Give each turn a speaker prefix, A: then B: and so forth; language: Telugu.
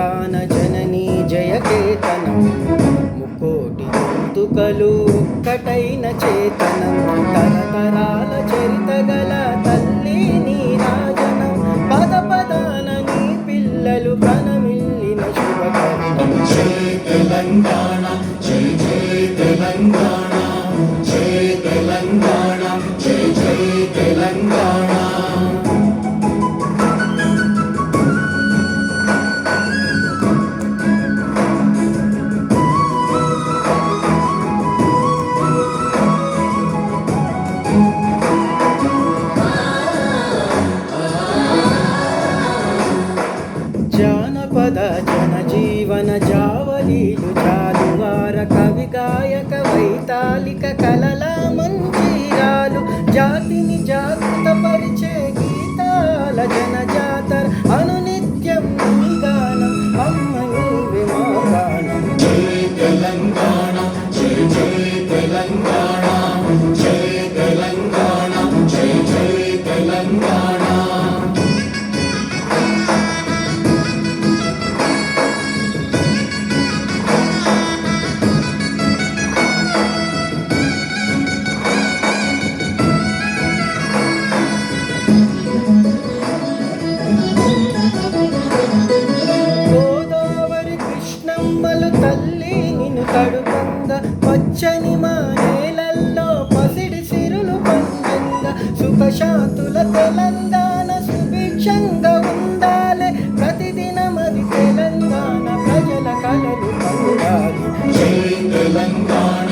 A: తెలంగాణ జననీ జయకేతనం ముకోటి గొంతుకలు ఒక్కటైన చేతనం తరతరాల చరిత గల తల్లి నీ రాజనం పద పదాన నీ పిల్లలు ప్రణమిల్లిన శుభకరణం
B: జై తెలంగాణ జై జై తెలంగాణ జై తెలంగాణ జై జై తెలంగాణ
A: జానపద జనజీవన జావలీలు జాలువార కవి గాయక వైతాళిక కలల మంజీరాలు జాతిని జాగృతపరిచే గీతాల జనజాతర అనునిత్యం నీ గానం అమ్మ నీవే మా గానం
B: జై తెలంగాణ జై జై తెలంగాణ జై తెలంగాణ జై జై తెలంగాణ
A: గోదావరి కృష్ణమ్మలు తల్లి నిన్ను తడుపంగా పచ్చని మా నేలల్లో పసిడి సిరులు పండంగా సుఖశాంతుల తెలంగాణ సుభిక్షంగా ఉండాలి ప్రతిదినమది తెలంగాణ ప్రజల కలలు పండాలి
B: జై తెలంగాణ